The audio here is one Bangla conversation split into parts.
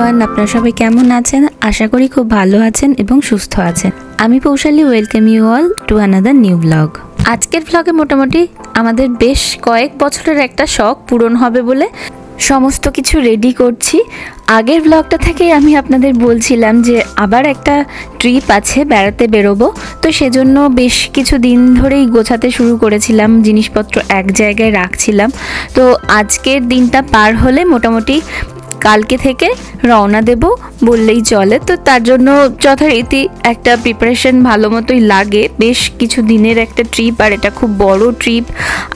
এভরিওয়ান, আপনারা সবাই কেমন আছেন? আশা করি খুব ভালো আছেন এবং সুস্থ আছেন। আমি Poushali, welcome you all to another new blog. আজকের ব্লগে মোটামুটি আমাদের বেশ কয়েক বছরের একটা শখ পূরণ হবে বলে সমস্ত কিছু রেডি করছি। আগের ব্লগটা থেকেই আমি আপনাদের বলছিলাম যে আবার একটা ট্রিপ আছে, বেড়াতে বেরোবো। তো সেজন্য বেশ কিছু দিন ধরেই গোছাতে শুরু করেছিলাম, জিনিসপত্র এক জায়গায় রাখছিলাম। তো আজকের দিনটা পার হলে মোটামুটি কালকে থেকে রওনা দেব বললেই চলে। তো তার জন্য যথারীতি একটা প্রিপারেশন ভালো মতোই লাগে। বেশ কিছু দিনের একটা ট্রিপ, আর এটা খুব বড় ট্রিপ,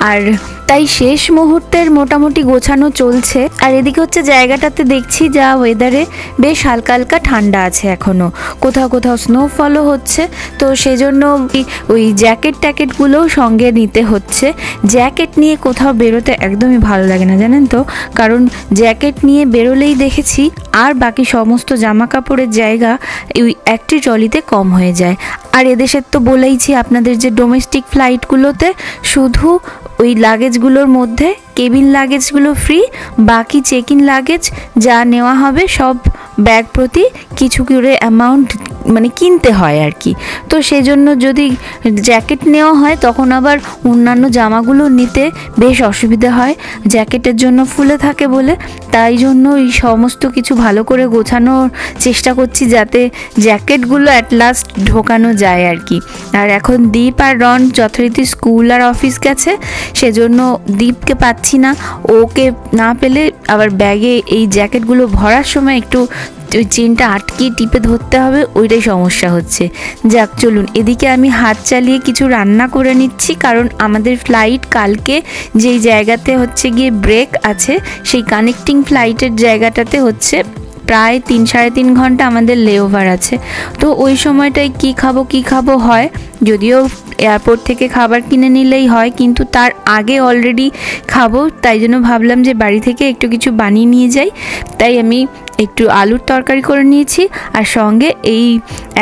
আর তাই শেষ মুহূর্তের মোটামুটি গোছানো চলছে। আর এদিকে হচ্ছে জায়গাটাতে দেখছি যা ওয়েদারে বেশ হালকা হালকা ঠান্ডা আছে, এখনও কোথাও কোথাও স্নোফলও হচ্ছে। তো সেজন্য ওই জ্যাকেটগুলোও সঙ্গে নিতে হচ্ছে। জ্যাকেট নিয়ে কোথাও বেরোতে একদমই ভালো লাগে না, জানেন তো, কারণ জ্যাকেট নিয়ে বেরোলেই দেখেছি আর বাকি সমস্ত জামা কাপড়ের জায়গা ওই একটি ট্রলিতে কম হয়ে যায়। আর এদেশের তো বলেইছি আপনাদের যে ডোমেস্টিক ফ্লাইটগুলোতে শুধু ওই লাগেজগুলোর মধ্যে কেবিন লাগেজগুলো ফ্রি, বাকি চেক ইন লাগেজ যা নেওয়া হবে সব ব্যাগ প্রতি কিছু করে অ্যামাউন্ট মানে কিনতে হয় আর কি। তো সেজন্য যদি জ্যাকেট নেওয়া হয় তখন আবার অন্যান্য জামাগুলো নিতে বেশ অসুবিধা হয়, জ্যাকেটের জন্য ফুলে থাকে বলে। তাই জন্য এই সমস্ত কিছু ভালো করে গোছানোর চেষ্টা করছি যাতে জ্যাকেটগুলো অ্যাট লাস্ট ঢোকানো যায় আর কি। আর এখন দীপ আর রন যথারীতি স্কুল আর অফিস গেছে, সেজন্য দীপকে পাচ্ছি না। ওকে না পেলে আবার ব্যাগে এই জ্যাকেটগুলো ভরার সময় একটু ওই চেনটা আটকে টিপে ধরতে হবে, ওইটাই সমস্যা হচ্ছে। যাক চলুন, এদিকে আমি হাত চালিয়ে কিছু রান্না করে নিচ্ছি, কারণ আমাদের ফ্লাইট কালকে যেই জায়গাতে হচ্ছে গিয়ে ব্রেক আছে, সেই কানেক্টিং ফ্লাইটের জায়গাটাতে হচ্ছে প্রায় 3-3.5 ঘন্টা আমাদের লেওভার আছে। তো ওই সময়টায় কি খাবো হয়, যদিও এয়ারপোর্ট থেকে খাবার কিনে নিলেই হয়, কিন্তু তার আগে অলরেডি খাবো। তাই জন্য ভাবলাম যে বাড়ি থেকে একটু কিছু বানিয়ে নিয়ে যাই। তাই আমি একটু আলুর তরকারি করে নিয়েছি, আর সঙ্গে এই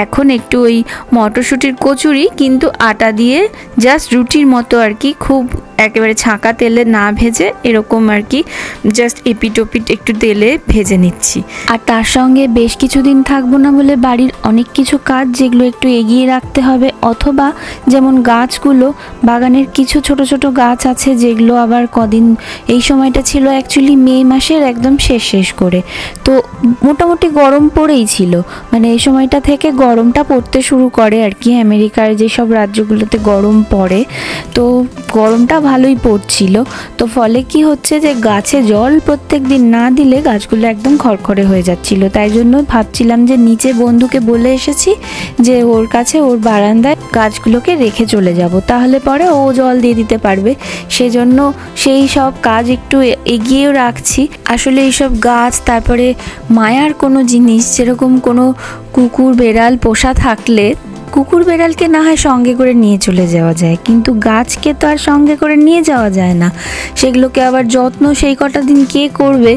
এখন একটু ওই মটরশুঁটির কচুরি, কিন্তু আটা দিয়ে জাস্ট রুটির মতো আর কি, খুব একেবারে ছাঁকা তেলে না ভেজে এরকম আর কি, জাস্ট এপিট ওপিট একটু তেলে ভেজে নিচ্ছি। আর তার সঙ্গে বেশ কিছুদিন থাকবো না বলে বাড়ির অনেক কিছু কাজ যেগুলো একটু এগিয়ে রাখতে হবে, অথবা যেমন গাছগুলো, বাগানের কিছু ছোট ছোট গাছ আছে যেগুলো আবার কদিন, এই সময়টা ছিল অ্যাকচুয়ালি মে মাসের একদম শেষ করে, তো মোটামুটি গরম পড়েই ছিল, মানে এই সময়টা থেকে গরমটা পড়তে শুরু করে আর কি। আমেরিকার যেসব রাজ্যগুলোতে গরম পড়ে, তো গরমটা ভালোই পড়ছিল। তো ফলে কি হচ্ছে যে গাছে জল প্রত্যেক দিন না দিলে গাছগুলো একদম খড়খড়ে হয়ে যাচ্ছিল। তাই জন্য ভাবছিলাম যে নিচে বন্ধুকে বলে এসেছি যে ওর কাছে ওর বারান্দায় গাছগুলোকে রেখে চলে যাব, তাহলে পরে ও জল দিয়ে দিতে পারবে। সেজন্য সেই সব কাজ একটু এগিয়েও রাখছি। আসলে এইসব গাছ, তারপরে মায়ার কোনো জিনিস, যেরকম কোনো কুকুর বেড়াল পোষা থাকলে কুকুর বেড়ালকে না হয় সঙ্গে করে নিয়ে চলে যাওয়া যায়, কিন্তু গাছকে তো আর সঙ্গে করে নিয়ে যাওয়া যায় না। সেগুলোকে আবার যত্ন সেই কটা দিন কে করবে,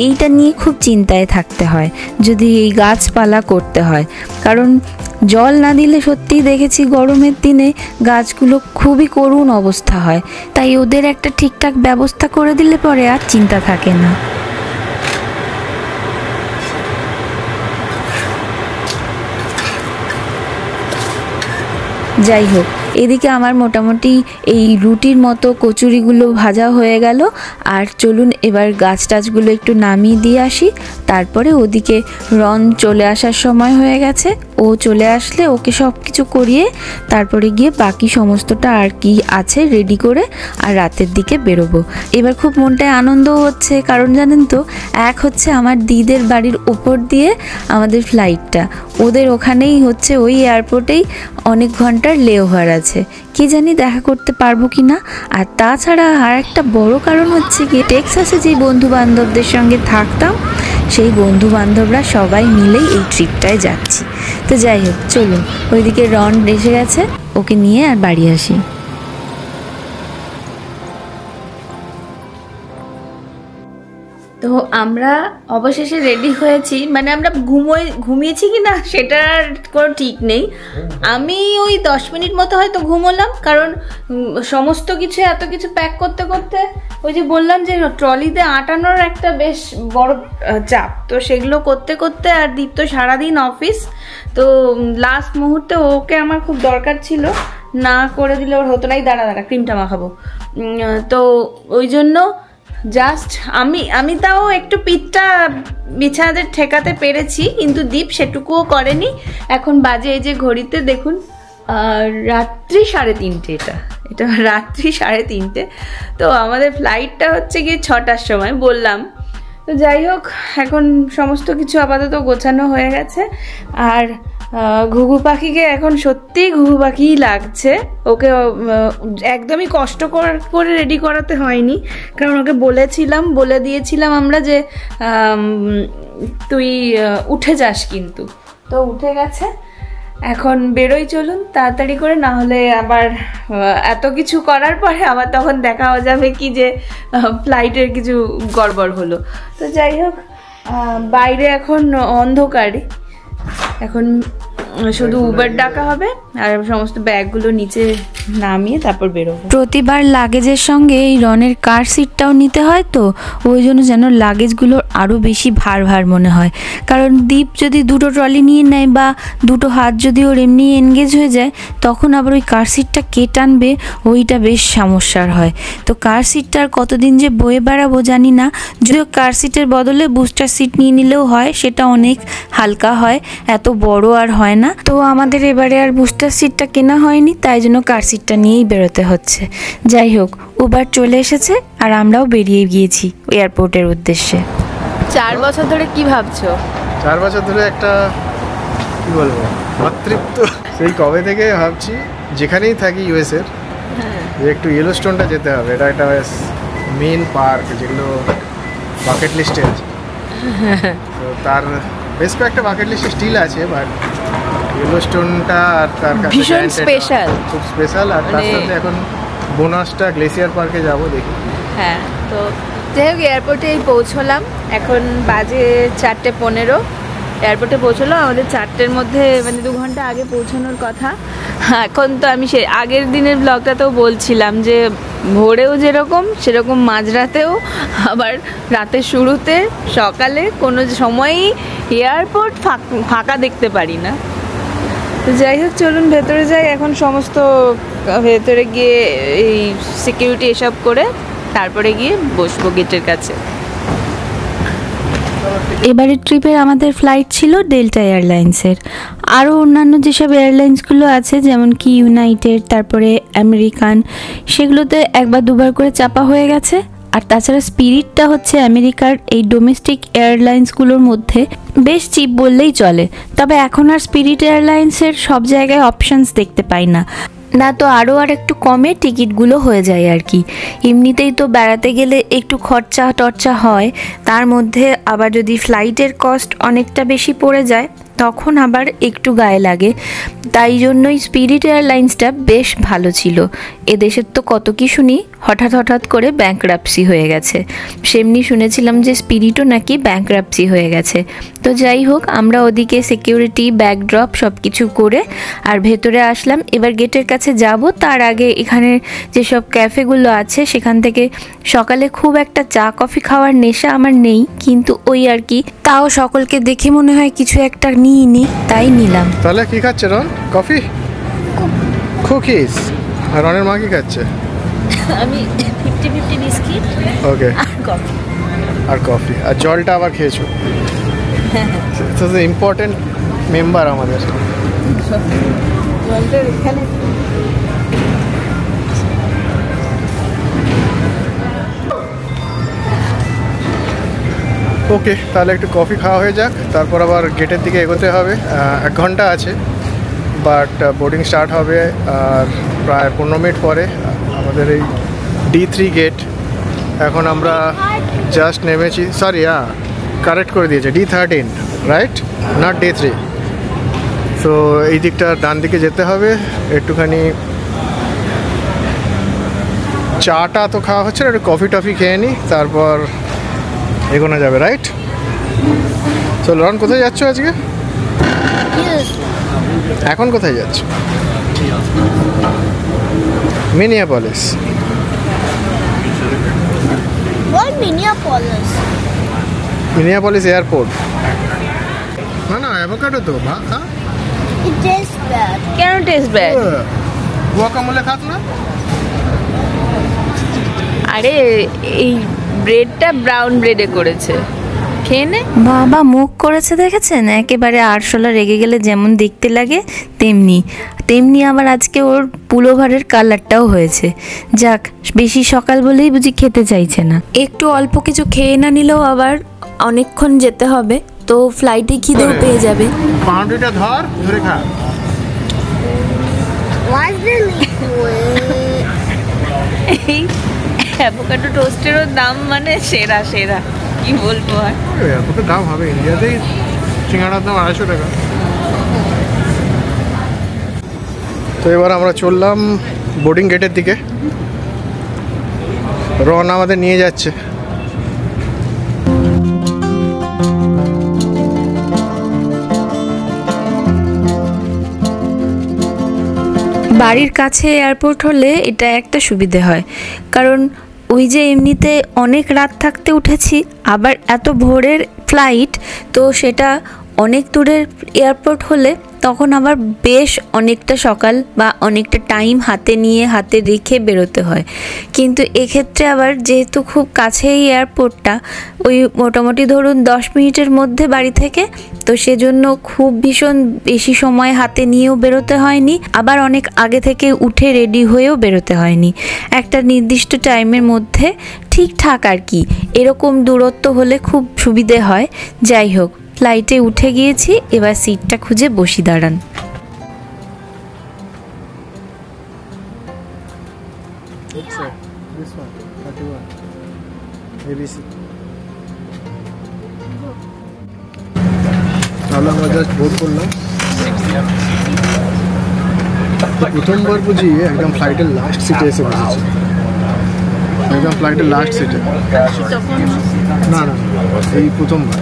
এইটা নিয়ে খুব চিন্তায় থাকতে হয় যদি এই গাছপালা করতে হয়। কারণ জল না দিলে সত্যিই দেখেছি গরমের দিনে গাছগুলো খুবই করুণ অবস্থা হয়। তাই ওদের একটা ঠিকঠাক ব্যবস্থা করে দিলে পরে আর চিন্তা থাকে না। যাই হোক, এদিকে আমার মোটামুটি এই রুটির মতো কচুরিগুলো ভাজা হয়ে গেল। আর চলুন এবার গাছ টাছগুলো একটু নামিয়ে দিয়ে আসি। তারপরে ওদিকে রন চলে আসার সময় হয়ে গেছে, ও চলে আসলে ওকে সব কিছু করিয়ে তারপরে গিয়ে বাকি সমস্তটা আর কি আছে রেডি করে আর রাতের দিকে বেরোবো। এবার খুব মনটায় আনন্দও হচ্ছে, কারণ জানেন তো, এক হচ্ছে আমার দিদের বাড়ির ওপর দিয়ে আমাদের ফ্লাইটটা, ওদের ওখানেই হচ্ছে ওই এয়ারপোর্টেই অনেক ঘন্টার লেওভার আছে, কি জানি দেখা করতে পারবো কি না। আর তাছাড়া আর একটা বড় কারণ হচ্ছে কি, টেক্সাসে যে বন্ধু বান্ধবদের সঙ্গে থাকতাম সেই বন্ধু বান্ধবরা সবাই মিলেই এই ট্রিপটায় যাচ্ছি। তো যাই হোক চলুন, ওইদিকে রন এসে গেছে, ওকে নিয়ে আর বাড়ি আসি। তো আমরা অবশেষে রেডি হয়েছি, মানে আমরা ঘুমিয়েছি কি না সেটার কোনো ঠিক নেই। আমি ওই 10 মিনিট মতো হয়তো ঘুমোলাম, কারণ সমস্ত কিছু এত কিছু প্যাক করতে করতে ওই যে বললাম যে ট্রলিতে আটানোর একটা বেশ বড় চাপ, তো সেগুলো করতে করতে আর দীপ তো সারাদিন অফিস, তো লাস্ট মুহূর্তে ওকে আমার খুব দরকার ছিল, না করে দিলে ওর হতো নাই। দাঁড়া ক্রিমটা মাখাবো। তো ওই জন্য জাস্ট আমি তাও একটু পিঠটা বিছানাতে ঠেকাতে পেরেছি, কিন্তু দীপ সেটুকুও করেনি। এখন বাজে এই যে ঘড়িতে দেখুন রাত্রি 3:30, এটা রাত্রি 3:30। তো আমাদের ফ্লাইটটা হচ্ছে গিয়ে 6টার সময় বললাম। তো যাই হোক, এখন সমস্ত কিছু আপাতত গোছানো হয়ে গেছে। আর ঘুঘু পাখিকে এখন সত্যিই ঘুঘু পাখিই লাগছে। ওকে একদমই কষ্ট করে রেডি করাতে হয়নি, কারণ ওকে বলে দিয়েছিলাম আমরা যে তুই উঠে যাস, কিন্তু তো উঠে গেছে। এখন বেরোই, চলুন তাড়াতাড়ি করে, না হলে আবার এত কিছু করার পরে আবার তখন দেখা যাবে কি যে ফ্লাইটের কিছু গড়বড় হলো। তো যাই হোক, বাইরে এখন অন্ধকারে, এখন শুধু উবার ডাকা হবে আর সমস্ত ব্যাগগুলো নিচে নামিয়ে তারপর বেরোবো। প্রতিবার লাগেজের সঙ্গে এই রনের কার সিটটাও নিতে হয়, তো ওই জন্য যেন লাগেজগুলো আরও বেশি ভার ভার মনে হয়। কারণ দীপ যদি দুটো ট্রলি নিয়ে নেয় বা দুটো হাত যদি ওর এমনি এনগেজ হয়ে যায়, তখন আবার ওই কার সিটটা কে টানবে, ওইটা বেশ সমস্যার হয়। তো কার সিটটা আর কতদিন যে বয়ে বেড়াবো জানি না। যদিও কার সিটের বদলে বুস্টার সিট নিয়ে নিলেও হয়, সেটা অনেক হালকা হয়, এত বড় আর হয় না। তো আমাদের এবারে আর বুস্টার সিটটা কেনা হয়নি, তাই জন্য কার সিটটা নিয়েই বেরোতে হচ্ছে। যাই হোক, উবার চলে এসেছে আর আমরাও বেরিয়ে গিয়েছি এয়ারপোর্টের উদ্দেশ্যে। 4 বছর ধরে কি ভাবছো? 4 বছর ধরে একটা কি বলবো অতৃপ্ত, সেই কবে থেকে ভাবছি যেখানেই থাকি ইউএসএর, যে একটু ইয়েলোস্টোনটা যেতে হবে। এটা একটা মেন পার্ক, যেগুলো বাকেট লিস্টে আছে। তো তার বেশ কয়েকটা বাকেট লিস্টে স্টিল আছে, বাট ইয়েলোস্টোনটা আর তার কাছে ভীষণ স্পেশাল, খুব স্পেশাল। আর তার সাথে এখন বোনাসটা গ্লেসিয়ার পার্কে যাব, দেখি। হ্যাঁ, তো যাই হোক এয়ারপোর্টে পৌঁছলাম, এখন বাজে 4:15। এয়ারপোর্টে পৌঁছলো আমাদের 4টের মধ্যে, মানে 2 ঘন্টা আগে পৌঁছানোর কথা। এখন তো আমি সে আগের দিনের ব্লগটাতেও বলছিলাম যে ভোরেও যেরকম সেরকম মাঝরাতেও, আবার রাতের শুরুতে, সকালে কোনো সময়ই এয়ারপোর্ট ফাঁকা দেখতে পারি না। তো যাই হোক, চলুন ভেতরে যাই। এখন সমস্ত ভেতরে গিয়ে এই সিকিউরিটি এসব করে তারপরে গিয়ে বসবো গেটের কাছে। এবারের ট্রিপের আমাদের ফ্লাইট ছিল ডেল্টা এয়ারলাইন্সের। আরও অন্যান্য যেসব এয়ারলাইন্সগুলো আছে, যেমন কি ইউনাইটেড, তারপরে আমেরিকান, সেগুলোতে 1-2বার করে চাপা হয়ে গেছে। আর তাছাড়া স্পিরিটটা হচ্ছে আমেরিকার এই ডোমেস্টিক এয়ারলাইন্সগুলোর মধ্যে বেশ চিপ বললেই চলে। তবে এখন আর স্পিরিট এয়ারলাইন্সের সব জায়গায় অপশানস দেখতে পাই না, তো আরও আর একটু কমে টিকিটগুলো হয়ে যায় আর কি। এমনিতেই তো বেড়াতে গেলে একটু খরচা টরচা হয়, তার মধ্যে আবার যদি ফ্লাইটের কস্ট অনেকটা বেশি পড়ে যায়, তখন আবার একটু গায়ে লাগে। তাই জন্যই স্পিরিট এয়ারলাইন্সটা বেশ ভালো ছিল। এদেশের তো কত কি শুনি, হঠাৎ করে ব্যাঙ্করাপসি হয়ে গেছে। সেমনি শুনেছিলাম যে স্পিরিটও নাকি ব্যাঙ্করাপসি হয়ে গেছে। তো যাই হোক, আমরা ওদিকে সিকিউরিটি, ব্যাকড্রপ সব কিছু করে আর ভেতরে আসলাম। এবার গেটের কাছে যাব, তার আগে এখানে যেসব ক্যাফেগুলো আছে সেখান থেকে সকালে খুব একটা চা কফি খাওয়ার নেশা আমার নেই, কিন্তু ওই আর কি, তাও সকলকে দেখে মনে হয় কিছু একটা নিয়ে নি, তাই নিলাম। তাহলে কি খাচ্ছে রন? Coffee, cookies. আর রনের মা কি খাচ্ছে? আমি 50-50 বিস্কিট, ওকে, আর কফি আর জলটা আবার খেয়েছো। ইম্পর্টেন্ট মেম্বার আমাদের। জলটা এখানে ওকে, তাহলে একটু কফি খাওয়া হয়ে যাক, তারপর আবার গেটের দিকে এগোতে হবে। 1 ঘন্টা আছে, বাট বোর্ডিং স্টার্ট হবে আর প্রায় 15 মিনিট পরে আমাদের এই D3 গেট। এখন আমরা জাস্ট নেমেছি, সরি কারেক্ট করে দিয়েছে, D13 রাইট, নট D3। তো এই দিকটা ডান দিকে যেতে হবে। একটুখানি চাটা তো খাওয়া হচ্ছে না, একটু কফি টফি খেয়ে নিই, তারপর এগোনো যাবে, রাইট? চলো রন, কোথায় যাচ্ছ আজকে? এখন কোথায় যাচ্ছ? Minneapolis. What Minneapolis? Minneapolis airport. না অ্যাভোকাডো তো খা। It tastes bad. কেন টেস্ট ব্যাড? গুয়াকামোলে খাস না? আরে এই ব্রেডটা ব্রাউন ব্রেডে করেছে, খেয়ে নে। বাবা মুখ করেছে দেখেছেন, একেবারে আরশোলা রেগে গেলে যেমন দেখতে লাগে তেমনি আবার আজকে ওর পুলোভারের কালারটাও হয়েছে। যাক, বেশি সকাল বলেই বুঝি খেতে চাইছে না। একটু অল্প কিছু খেয়ে না নিলেও আবার অনেকক্ষণ যেতে হবে, তো ফ্লাইটে খিদেও পেয়ে যাবে। পাউরুটিটা ধরে খা। Why is there liquid? এই অ্যাভোকাডো টোস্টেরও দাম মানে সেরা কি বলবো আর। এত দাম হবে ইন্ডিয়াতেই, সিঙ্গাড়ার দাম 250 টাকা। তো এবার আমরা চললাম বোর্ডিং গেটের দিকে। রন আমাদের নিয়ে যাচ্ছে। বাড়ির কাছে এয়ারপোর্ট হলে এটা একটা সুবিধে হয়, কারণ ওই যে এমনিতে অনেক রাত থাকতে উঠেছি, আবার এত ভোরের ফ্লাইট, তো সেটা অনেক দূরের এয়ারপোর্ট হলে তখন আবার বেশ অনেকটা সকাল বা অনেকটা টাইম হাতে রেখে বেরোতে হয়। কিন্তু এক্ষেত্রে আবার যেহেতু খুব কাছেই এয়ারপোর্টটা, ওই মোটামুটি ধরুন 10 মিনিটের মধ্যে বাড়ি থেকে, তো সেজন্য খুব ভীষণ বেশি সময় হাতে নিয়েও বেরোতে হয়নি, আবার অনেক আগে থেকে উঠে রেডি হয়েও বেরোতে হয়নি। একটা নির্দিষ্ট টাইমের মধ্যে ঠিকঠাক আর কি, এরকম দূরত্ব হলে খুব সুবিধে হয়। যাই হোক, ফ্লাইটে উঠে গিয়েছি, এবার সিটটা খুঁজে বসি দাঁড়ান। তাহলে আমরা জাস্ট বোর্ড করলাম। প্রথমবার বুঝি একদম ফ্লাইটের লাস্ট সিটে এসে বসেছি, একদম ফ্লাইটের লাস্ট সিটে। না এই প্রথমবার।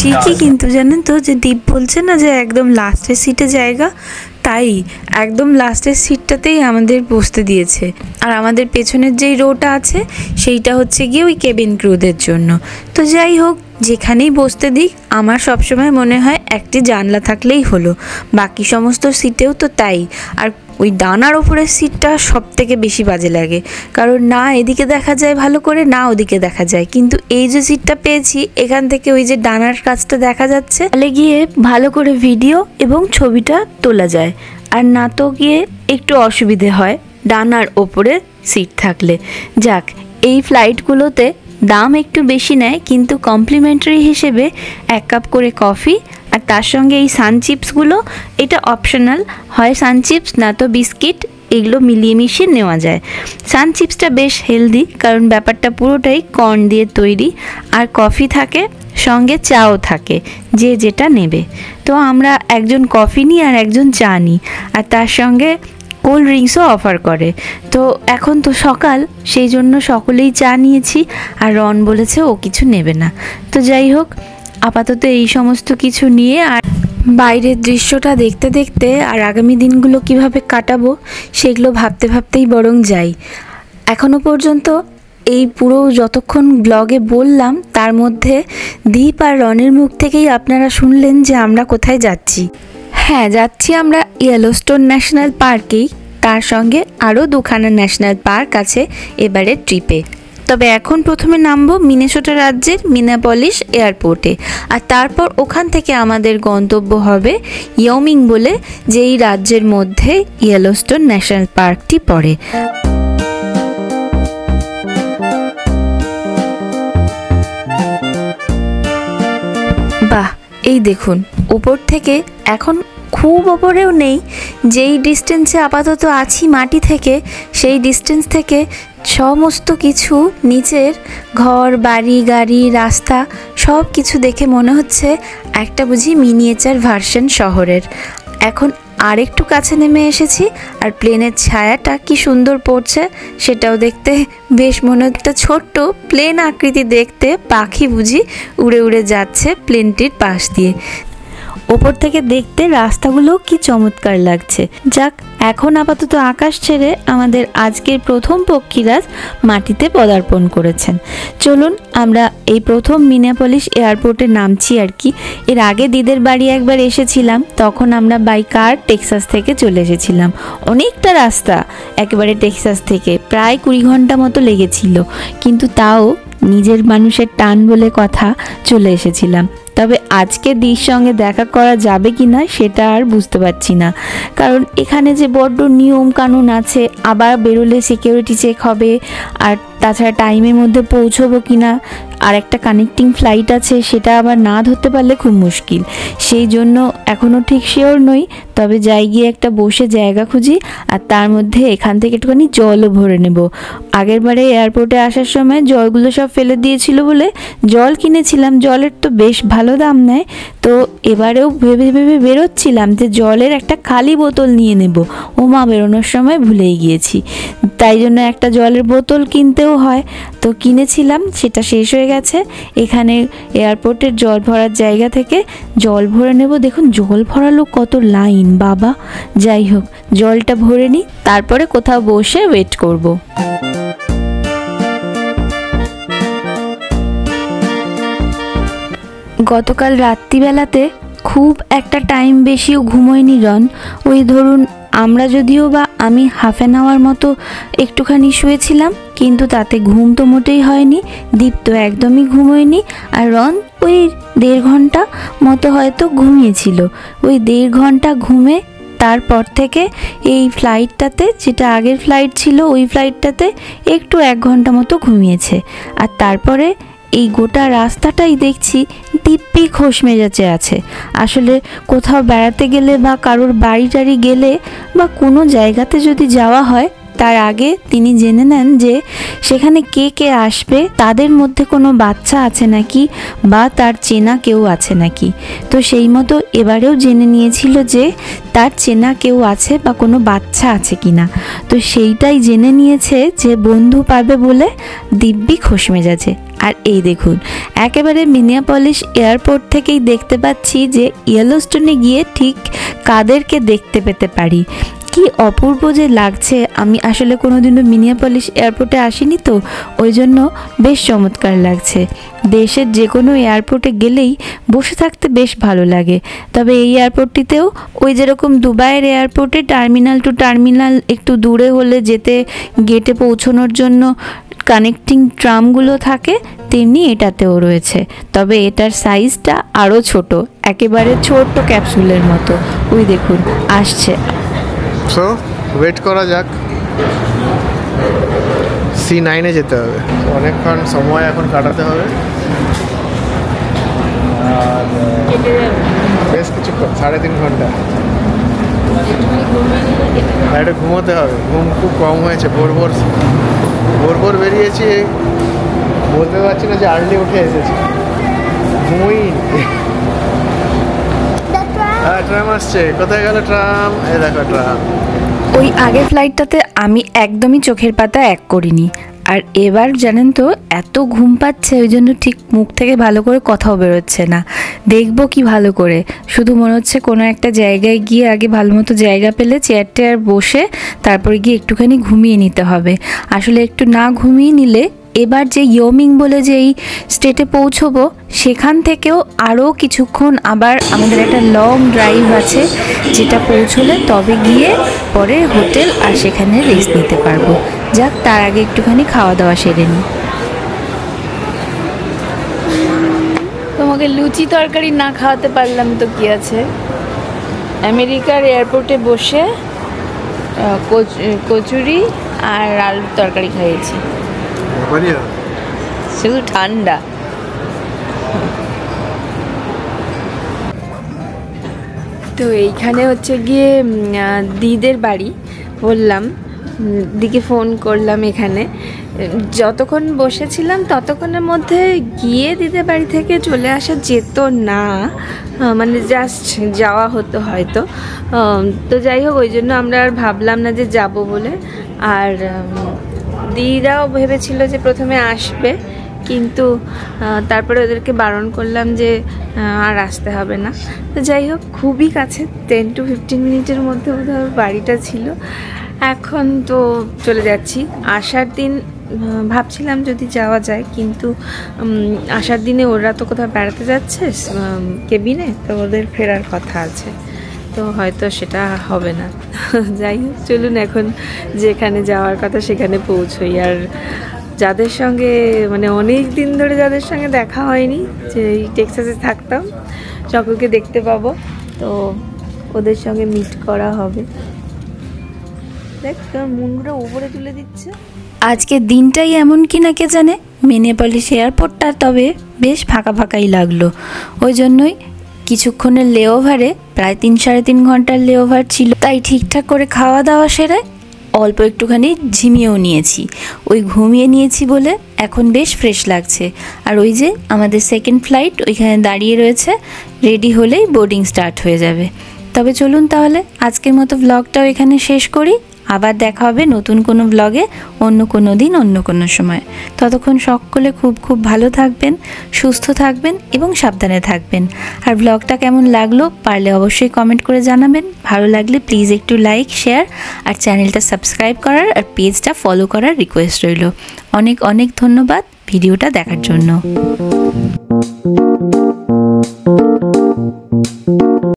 ঠিকই, কিন্তু জানেন তো যে দীপ বলছে না যে একদম লাস্টের সিটে জায়গা, তাই একদম লাস্টের সিটটাতেই আমাদের বসতে দিয়েছে। আর আমাদের পেছনের যেই রোটা আছে সেইটা হচ্ছে গিয়ে ওই কেবিন ক্রুদের জন্য। তো যাই হোক, যেখানেই বসতে দিক, আমার সবসময় মনে হয় একটি জানলা থাকলেই হলো। বাকি সমস্ত সিটেও তো তাই। আর ওই ডানার ওপরের সিটটা সব থেকে বেশি বাজে লাগে, কারণ না এদিকে দেখা যায় ভালো করে, না ওদিকে দেখা যায়। কিন্তু এই যে সিটটা পেয়েছি, এখান থেকে ওই যে ডানার কাছটা দেখা যাচ্ছে, তাহলে গিয়ে ভালো করে ভিডিও এবং ছবিটা তোলা যায়। আর না তো গিয়ে একটু অসুবিধে হয় ডানার ওপরে সিট থাকলে। যাক, এই ফ্লাইটগুলোতে দাম একটু বেশি নেয়, কিন্তু কমপ্লিমেন্টারি হিসেবে 1 কাপ করে কফি, আর তার সঙ্গে এই সান চিপসগুলো, এটা অপশনাল, হয় সান চিপস না তো বিস্কিট, এগুলো মিলিয়ে মিশিয়ে নেওয়া যায়। সান চিপসটা বেশ হেলদি, কারণ ব্যাপারটা পুরোটাই কর্ন দিয়ে তৈরি, আর কফি থাকে, সঙ্গে চাও থাকে, যে যেটা নেবে। তো আমরা একজন কফি নিই আর একজন চা নিই, আর তার সঙ্গে কোল্ড ড্রিঙ্কসও অফার করে। তো এখন তো সকাল, সেই জন্য সকলেই চা নিয়েছি, আর রন বলেছে ও কিছু নেবে না। তো যাই হোক, আপাতত এই সমস্ত কিছু নিয়ে আর বাইরের দৃশ্যটা দেখতে দেখতে আর আগামী দিনগুলো কিভাবে কাটাবো সেগুলো ভাবতেই বরং যাই। এখনো পর্যন্ত এই পুরো যতক্ষণ ব্লগে বললাম, তার মধ্যে দীপ আর রনের মুখ থেকেই আপনারা শুনলেন যে আমরা কোথায় যাচ্ছি। হ্যাঁ, যাচ্ছি আমরা ইয়েলোস্টোন ন্যাশনাল পার্কেই, তার সঙ্গে আরও 2খানা ন্যাশনাল পার্ক আছে এবারের ট্রিপে। তবে এখন প্রথমে নামবো মিনেসোটা রাজ্যের মিনিয়াপলিস এয়ারপোর্টে, আর তারপর ওখান থেকে আমাদের গন্তব্য হবে ইয়মিং বলে, যেই রাজ্যের মধ্যে ইয়েলোস্টোন ন্যাশনাল পার্কটি পড়ে। বাহ, এই দেখুন, উপর থেকে এখন খুব ওপরেও নেই, যেই ডিস্টেন্সে আপাতত আছি মাটি থেকে, সেই ডিস্টেন্স থেকে সমস্ত কিছু নিচের ঘর বাড়ি গাড়ি রাস্তা সব কিছু দেখে মনে হচ্ছে একটা বুঝি মিনিয়েচার ভার্সন শহরের। এখন আরেকটু কাছে নেমে এসেছি, আর প্লেনের ছায়াটা কি সুন্দর পড়ছে সেটাও দেখতে বেশ মনে হচ্ছে। ছোট্ট প্লেন আকৃতি দেখতে, পাখি বুঝি উড়ে উড়ে যাচ্ছে প্লেনটির পাশ দিয়ে। ওপর থেকে দেখতে রাস্তাগুলো কি চমৎকার লাগছে। যাক, এখন আপাতত আকাশ ছেড়ে আমাদের আজকের প্রথম পক্ষীরাজ মাটিতে পদার্পণ করেছেন। চলুন আমরা এই প্রথম মিনিয়াপলিস এয়ারপোর্টে নামছি আর কি। এর আগে দিদের বাড়ি একবার এসেছিলাম, তখন আমরা বাই কার টেক্সাস থেকে চলে এসেছিলাম। অনেকটা রাস্তা একেবারে টেক্সাস থেকে, প্রায় 20 ঘন্টা মতো লেগেছিল, কিন্তু তাও নিজের মানুষের টান বলে কথা চলে এসেছিলাম। তবে আজকে দির সঙ্গে দেখা করা যাবে কি না সেটা আর বুঝতে পারছি না, কারণ এখানে যে বড্ড নিয়ম কানুন আছে, আবার বেরোলে সিকিউরিটি চেক হবে, আর তাছাড়া টাইমের মধ্যে পৌঁছবো কি না, আর একটা কানেক্টিং ফ্লাইট আছে, সেটা আবার না ধরতে পারলে খুব মুশকিল। সেই জন্য এখনও ঠিক শিওর নই, তবে যাই গিয়ে একটা বসে জায়গা খুঁজি, আর তার মধ্যে এখান থেকে একটুখানি জলও ভরে নেব। আগের বারে এয়ারপোর্টে আসার সময় জলগুলো সব ফেলে দিয়েছিল বলে জল কিনেছিলাম, জলের তো বেশ ভালো দাম নেয়, তো এবারেও ভেবে ভেবে বেরোচ্ছিলাম যে জলের একটা খালি বোতল নিয়ে নেব। ও মা, বেরোনোর সময় ভুলেই গিয়েছি, তাই জন্য একটা জলের বোতল কিনতেও হয়, তো কিনেছিলাম, সেটা শেষ হয়ে গেছে। এখানে এয়ারপোর্টের জল ভরার জায়গা থেকে জল ভরে নেব। দেখুন জল ভরালো কত লাইন বাবা। যাই হোক, জলটা ভরে নিই, তারপরে কোথাও বসে ওয়েট করব। গতকাল রাত্রিবেলাতে খুব একটা টাইম বেশিও ঘুমোয়নি রন। ওই ধরুন আমরা যদিও বা আমি হাফ অ্যান আওয়ার মতো একটুখানি শুয়েছিলাম, কিন্তু তাতে ঘুম তো মোটেই হয়নি। দীপ তো একদমই ঘুমোয়নি, আর রন ওই 1.5 ঘন্টা মতো হয়তো ঘুমিয়েছিল। ওই 1.5 ঘন্টা ঘুমে তারপর থেকে এই ফ্লাইটটাতে, যেটা আগের ফ্লাইট ছিল ওই ফ্লাইটটাতে একটু 1 ঘন্টা মতো ঘুমিয়েছে। আর তারপরে এই গোটা রাস্তাটাই দেখছি দিব্যি খোশ মেজাজে আছে। আসলে কোথাও বেড়াতে গেলে বা কারোর বাড়ি টাড়ি গেলে বা কোনো জায়গাতে যদি যাওয়া হয়, তার আগে তিনি জেনে নেন যে সেখানে কে কে আসবে, তাদের মধ্যে কোনো বাচ্চা আছে নাকি, বা তার চেনা কেউ আছে নাকি। তো সেই মতো এবারেও জেনে নিয়েছিল যে তার চেনা কেউ আছে বা কোনো বাচ্চা আছে কিনা। তো সেইটাই জেনে নিয়েছে যে বন্ধু পাবে বলে দিব্যি খোশ মেজাজে। আর এই দেখুন, একেবারে মিনিয়াপলিস এয়ারপোর্ট থেকেই দেখতে পাচ্ছি যে ইয়েলোস্টোনে গিয়ে ঠিক কাদেরকে দেখতে পেতে পারি। কি অপূর্ব যে লাগছে। আমি আসলে কোনোদিনও মিনিয়াপলিস এয়ারপোর্টে আসিনি, তো ওই জন্য বেশ চমৎকার লাগছে। দেশের যে কোনো এয়ারপোর্টে গেলেই বসে থাকতে বেশ ভালো লাগে, তবে এই এয়ারপোর্টটিতেও ওই যেরকম দুবাইয়ের এয়ারপোর্টে টার্মিনাল টু টার্মিনাল একটু দূরে হলে যেতে গেটে পৌঁছানোর জন্য কানেক্টিং ট্রামগুলো থাকে, তেমনি এটাতেও রয়েছে, তবে এটার সাইজটা আরও ছোট, একেবারে ছোট্ট ক্যাপসুলের মতো। ওই দেখুন আসছে। সো ওয়েট করা যাক, C9-এ যেতে হবে। অনেকক্ষণ সময় এখন কাটাতে হবে, আর বেশ কিছুক্ষণ, 3.5 ঘন্টা একটু ঘুমোতে হবে। ঘুম খুব কম হয়েছে, ভোর ভোর বেরিয়েছি, বলতে পারছি না যে আর্লি উঠে এসেছি, ঘুমোই। হ্যাঁ, ট্রাম আসছে। কোথায় গেল ট্রাম? এই দেখো ট্রাম। ওই আগের ফ্লাইটটাতে আমি একদমই চোখের পাতা এক করিনি, আর এবার জানেন তো এত ঘুম পাচ্ছে, ওই জন্য ঠিক মুখ থেকে ভালো করে কথাও বেরোচ্ছে না। দেখবো কি ভালো করে, শুধু মনে হচ্ছে কোনো একটা জায়গায় গিয়ে আগে ভালো মতো জায়গা পেলে চেয়ার টেয়ার বসে তারপরে গিয়ে একটুখানি ঘুমিয়ে নিতে হবে। আসলে একটু না ঘুমিয়ে নিলে এবার যে ইয়োমিং বলে যে এই স্টেটে পৌঁছবো, সেখান থেকেও আরও কিছুক্ষণ আবার আমাদের একটা লং ড্রাইভ আছে, যেটা পৌঁছলে তবে গিয়ে পরে হোটেল আর সেখানে রেস্ট নিতে পারবো। যাক, তার আগে একটুখানি খাওয়া দাওয়া সেরে নিই। তোমাকে লুচি তরকারি না খাওয়াতে পারলাম তো কি আছে, আমেরিকার এয়ারপোর্টে বসে কচুরি আর আলুর তরকারি খাইয়েছি, শুধু ঠান্ডা। তো এইখানে হচ্ছে গিয়ে দিদের বাড়ি, বললাম দিকে ফোন করলাম। এখানে যতক্ষণ বসেছিলাম ততক্ষণের মধ্যে গিয়ে দিদের বাড়ি থেকে চলে আসা যেত না, মানে জাস্ট যাওয়া হতো হয়তো। তো যাই হোক, ওই জন্য আমরা আর ভাবলাম না যে যাব বলে। আর দিদাও ভেবেছিল যে প্রথমে আসবে, কিন্তু তারপরে ওদেরকে বারণ করলাম যে আর আসতে হবে না। তো যাই হোক, খুবই কাছে, 10 to 15 মিনিটের মধ্যে বোধহয় বাড়িটা ছিল। এখন তো চলে যাচ্ছি। আসার দিন ভাবছিলাম যদি যাওয়া যায়, কিন্তু আসার দিনে ওরা তো কোথাও বেড়াতে যাচ্ছে কেবিনে, তো ওদের ফেরার কথা আছে, তো হয়তো সেটা হবে না। যাই হোক, চলুন এখন যেখানে যাওয়ার কথা সেখানে পৌঁছোই। আর যাদের সঙ্গে মানে অনেক দিন ধরে যাদের সঙ্গে দেখা হয়নি, যে এই টেক্সাসে থাকতাম, সকলকে দেখতে পাবো, তো ওদের সঙ্গে মিট করা হবে। দেখ মনগুলো উপরে তুলে দিচ্ছে। আজকে দিনটাই এমন কি না কে জানে, মিনিয়াপলিস এয়ারপোর্টটা তবে বেশ ফাঁকা ফাঁকাই লাগলো। ওই জন্যই কিছুক্ষণের লেওভারে, প্রায় 3-3.5 ঘন্টার লেওভার ছিল, তাই ঠিকঠাক করে খাওয়া দাওয়া সেরে অল্প একটুখানি ঝিমিয়েও নিয়েছি। ওই ঘুমিয়ে নিয়েছি বলে এখন বেশ ফ্রেশ লাগছে। আর ওই যে আমাদের সেকেন্ড ফ্লাইট ওইখানে দাঁড়িয়ে রয়েছে, রেডি হলেই বোর্ডিং স্টার্ট হয়ে যাবে। তবে চলুন তাহলে আজকের মতো ব্লগটাও এখানে শেষ করি। আবার দেখা হবে নতুন কোনো ব্লগে অন্য কোনো দিন, অন্য কোনো সময়। ততক্ষণ সকলে খুব খুব ভালো থাকবেন, সুস্থ থাকবেন এবং সাবধানে থাকবেন। আর ব্লগটা কেমন লাগলো পারলে অবশ্যই কমেন্ট করে জানাবেন। ভালো লাগলে প্লিজ একটু লাইক, শেয়ার আর চ্যানেলটা সাবস্ক্রাইব করার আর পেজটা ফলো করার রিকোয়েস্ট রইল। অনেক অনেক ধন্যবাদ ভিডিওটা দেখার জন্য।